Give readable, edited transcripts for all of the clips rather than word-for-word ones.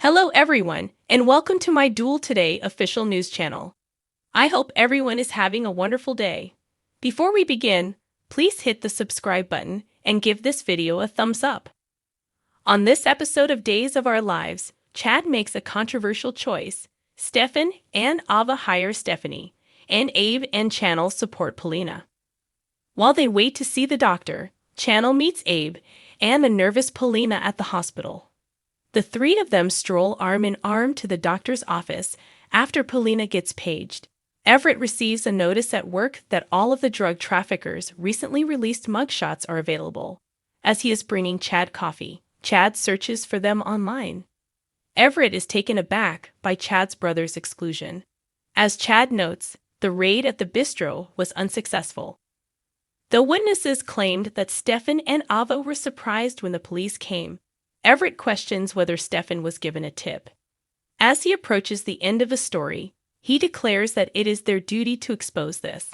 Hello everyone, and welcome to my Duel Today official news channel. I hope everyone is having a wonderful day. Before we begin, please hit the subscribe button and give this video a thumbs up. On this episode of Days of Our Lives, Chad makes a controversial choice. Stefan and Ava hire Stephanie, and Abe and Channel support Paulina. While they wait to see the doctor, Channel meets Abe and the nervous Paulina at the hospital. The three of them stroll arm in arm to the doctor's office after Paulina gets paged. Everett receives a notice at work that all of the drug traffickers' recently released mugshots are available. As he is bringing Chad coffee, Chad searches for them online. Everett is taken aback by Chad's brother's exclusion. As Chad notes, the raid at the bistro was unsuccessful. Though witnesses claimed that Stefan and Ava were surprised when the police came, Everett questions whether Stefan was given a tip. As he approaches the end of a story, he declares that it is their duty to expose this.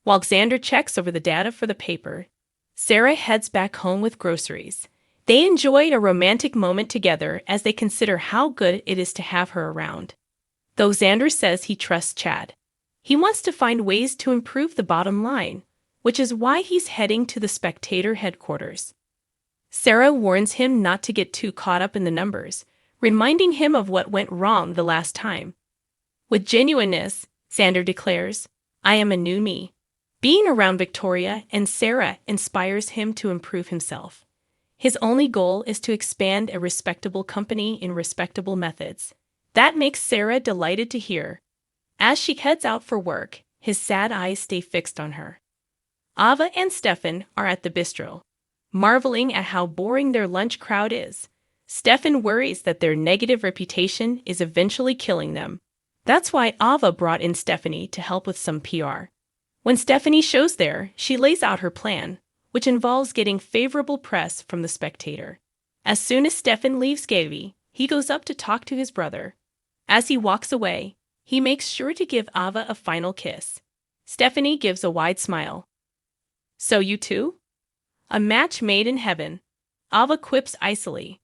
While Xander checks over the data for the paper, Sarah heads back home with groceries. They enjoy a romantic moment together as they consider how good it is to have her around. Though Xander says he trusts Chad, he wants to find ways to improve the bottom line, which is why he's heading to the Spectator headquarters. Sarah warns him not to get too caught up in the numbers, reminding him of what went wrong the last time. With genuineness, Xander declares, "I am a new me." Being around Victoria and Sarah inspires him to improve himself. His only goal is to expand a respectable company in respectable methods. That makes Sarah delighted to hear. As she heads out for work, his sad eyes stay fixed on her. Ava and Stefan are at the bistro, marveling at how boring their lunch crowd is. Stefan worries that their negative reputation is eventually killing them. That's why Ava brought in Stephanie to help with some PR. When Stephanie shows there, she lays out her plan, which involves getting favorable press from the Spectator. As soon as Stefan leaves Gavi, he goes up to talk to his brother. As he walks away, he makes sure to give Ava a final kiss. Stephanie gives a wide smile. "So you two? A match made in heaven," Ava quips icily.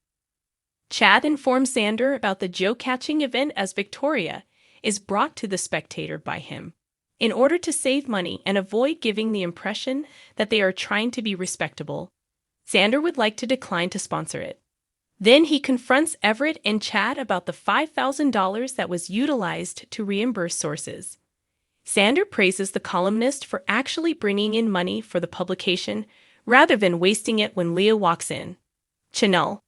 Chad informs Xander about the joke-catching event as Victoria is brought to the Spectator by him. In order to save money and avoid giving the impression that they are trying to be respectable, Xander would like to decline to sponsor it. Then he confronts Everett and Chad about the $5,000 that was utilized to reimburse sources. Xander praises the columnist for actually bringing in money for the publication rather than wasting it when Leah walks in. Chanel,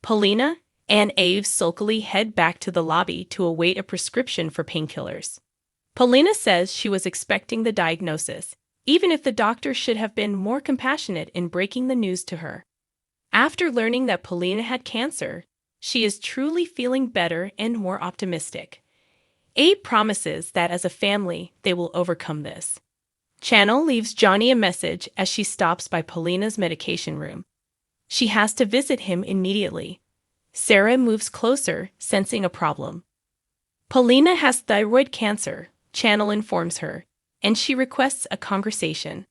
Paulina, and Abe sulkily head back to the lobby to await a prescription for painkillers. Paulina says she was expecting the diagnosis, even if the doctor should have been more compassionate in breaking the news to her. After learning that Paulina had cancer, she is truly feeling better and more optimistic. Abe promises that as a family, they will overcome this. Channel leaves Johnny a message as she stops by Paulina's medication room. She has to visit him immediately. Sarah moves closer, sensing a problem. Paulina has thyroid cancer, Channel informs her, and she requests a conversation.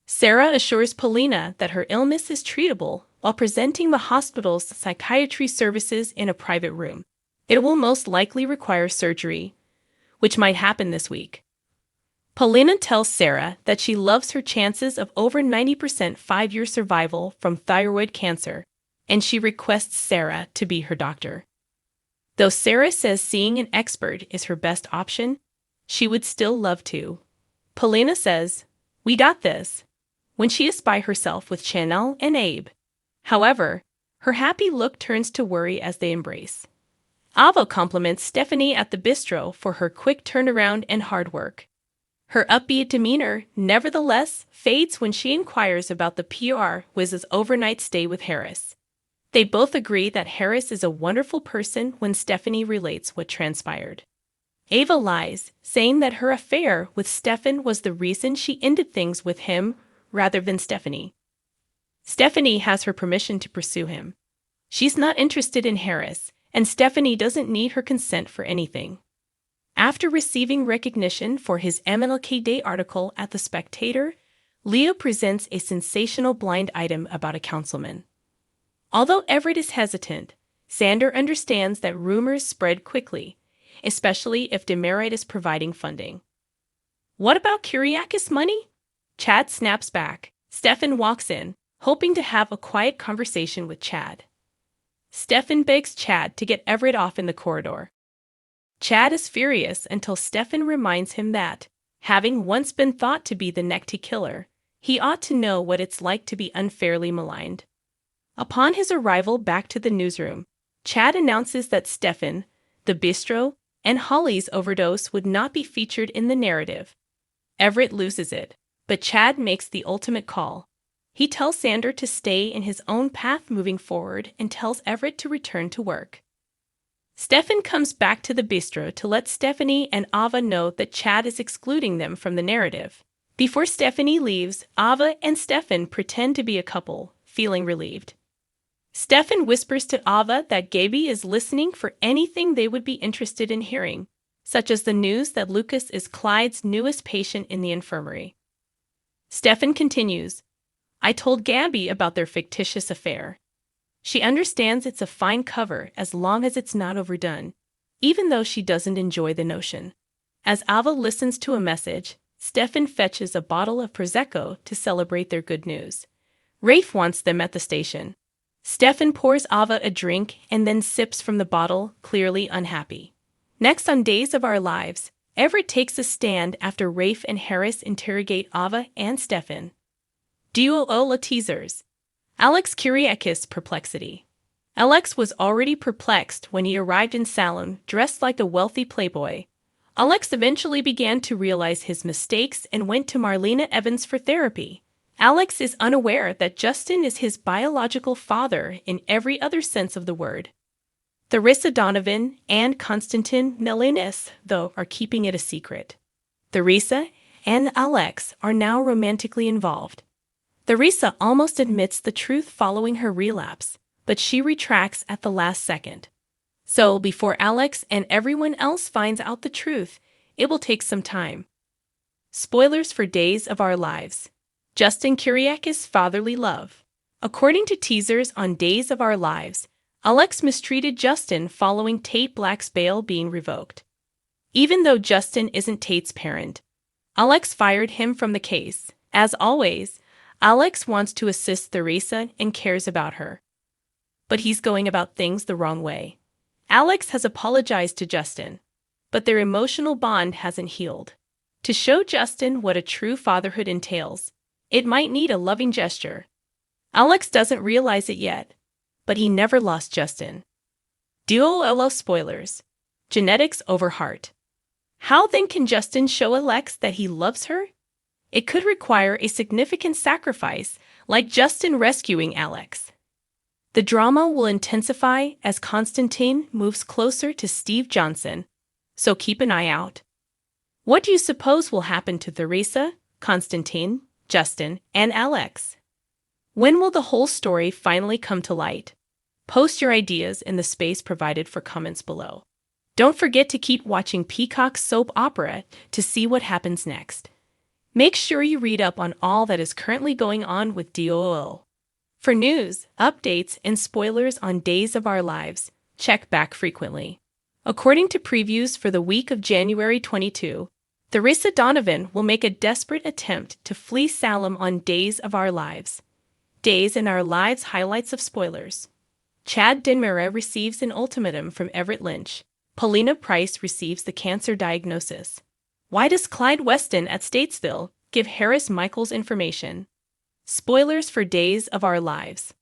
Sarah assures Paulina that her illness is treatable while presenting the hospital's psychiatry services in a private room. It will most likely require surgery, which might happen this week. Paulina tells Sarah that she loves her chances of over 90% 5-year survival from thyroid cancer, and she requests Sarah to be her doctor. Though Sarah says seeing an expert is her best option, she would still love to. Paulina says, "We got this," when she is by herself with Chanel and Abe. However, her happy look turns to worry as they embrace. Ava compliments Stephanie at the bistro for her quick turnaround and hard work. Her upbeat demeanor, nevertheless, fades when she inquires about the PR Wiz's overnight stay with Harris. They both agree that Harris is a wonderful person when Stephanie relates what transpired. Ava lies, saying that her affair with Stefan was the reason she ended things with him rather than Stephanie. Stephanie has her permission to pursue him. She's not interested in Harris, and Stephanie doesn't need her consent for anything. After receiving recognition for his MLK Day article at The Spectator, Leo presents a sensational blind item about a councilman. Although Everett is hesitant, Xander understands that rumors spread quickly, especially if Demerit is providing funding. What about Kyriakis' money? Chad snaps back. Stefan walks in, hoping to have a quiet conversation with Chad. Stefan begs Chad to get Everett off in the corridor. Chad is furious until Stefan reminds him that, having once been thought to be the Nekti killer, he ought to know what it's like to be unfairly maligned. Upon his arrival back to the newsroom, Chad announces that Stefan, the bistro, and Holly's overdose would not be featured in the narrative. Everett loses it, but Chad makes the ultimate call. He tells Xander to stay in his own path moving forward and tells Everett to return to work. Stefan comes back to the bistro to let Stephanie and Ava know that Chad is excluding them from the narrative. Before Stephanie leaves, Ava and Stefan pretend to be a couple, feeling relieved. Stefan whispers to Ava that Gaby is listening for anything they would be interested in hearing, such as the news that Lucas is Clyde's newest patient in the infirmary. Stefan continues, I told Gaby about their fictitious affair. She understands it's a fine cover as long as it's not overdone, even though she doesn't enjoy the notion. As Ava listens to a message, Stefan fetches a bottle of Prosecco to celebrate their good news. Rafe wants them at the station. Stefan pours Ava a drink and then sips from the bottle, clearly unhappy. Next on Days of Our Lives, Everett takes a stand after Rafe and Harris interrogate Ava and Stefan. Duo teasers. Alex Kyriakis' perplexity. Alex was already perplexed when he arrived in Salem dressed like a wealthy playboy. Alex eventually began to realize his mistakes and went to Marlena Evans for therapy. Alex is unaware that Justin is his biological father in every other sense of the word. Theresa Donovan and Konstantin Nelinis, though, are keeping it a secret. Theresa and Alex are now romantically involved. Theresa almost admits the truth following her relapse, but she retracts at the last second. So, before Alex and everyone else finds out the truth, it will take some time. Spoilers for Days of Our Lives. Justin Kyriakis' fatherly love. According to teasers on Days of Our Lives, Alex mistreated Justin following Tate Black's bail being revoked. Even though Justin isn't Tate's parent, Alex fired him from the case. As always, Alex wants to assist Theresa and cares about her. But he's going about things the wrong way. Alex has apologized to Justin, but their emotional bond hasn't healed. To show Justin what a true fatherhood entails, it might need a loving gesture. Alex doesn't realize it yet, but he never lost Justin. Duo spoilers. Genetics over heart. How then can Justin show Alex that he loves her? It could require a significant sacrifice, like Justin rescuing Alex. The drama will intensify as Konstantin moves closer to Steve Johnson, so keep an eye out. What do you suppose will happen to Theresa, Konstantin, Justin, and Alex? When will the whole story finally come to light? Post your ideas in the space provided for comments below. Don't forget to keep watching Peacock's soap opera to see what happens next. Make sure you read up on all that is currently going on with DOO. For news, updates, and spoilers on Days of Our Lives, check back frequently. According to previews for the week of January 22, Theresa Donovan will make a desperate attempt to flee Salem on Days of Our Lives. Days in Our Lives highlights of spoilers. Chad Denmere receives an ultimatum from Everett Lynch. Paulina Price receives the cancer diagnosis. Why does Clyde Weston at Statesville give Harris Michaels information? Spoilers for Days of Our Lives.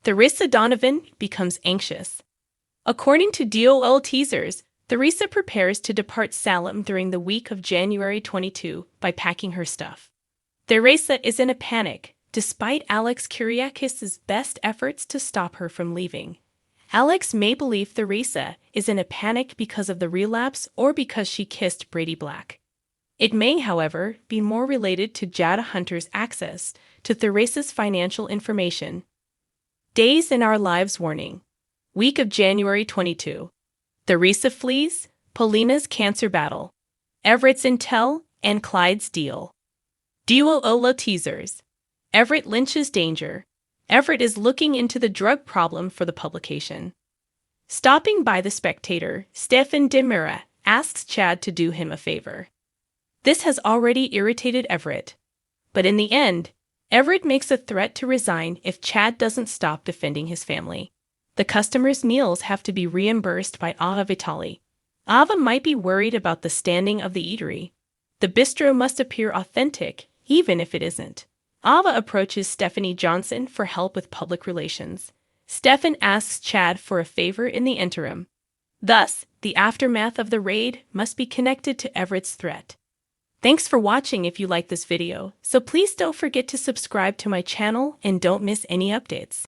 Theresa Donovan becomes anxious. According to DOL teasers, Theresa prepares to depart Salem during the week of January 22 by packing her stuff. Theresa is in a panic, despite Alex Kyriakis' best efforts to stop her from leaving. Alex may believe Theresa is in a panic because of the relapse or because she kissed Brady Black. It may, however, be more related to Jada Hunter's access to Theresa's financial information. Days in Our Lives warning. Week of January 22. Theresa flees, Paulina's cancer battle, Everett's intel, and Clyde's deal. Duo teasers. Everett Lynch's danger. Everett is looking into the drug problem for the publication. Stopping by the Spectator, Stefan Demira asks Chad to do him a favor. This has already irritated Everett. But in the end, Everett makes a threat to resign if Chad doesn't stop defending his family. The customers' meals have to be reimbursed by Ava Vitali. Ava might be worried about the standing of the eatery. The bistro must appear authentic, even if it isn't. Ava approaches Stephanie Johnson for help with public relations. Stefan asks Chad for a favor in the interim. Thus, the aftermath of the raid must be connected to Everett's threat. Thanks for watching. If you like this video, so please don't forget to subscribe to my channel and don't miss any updates.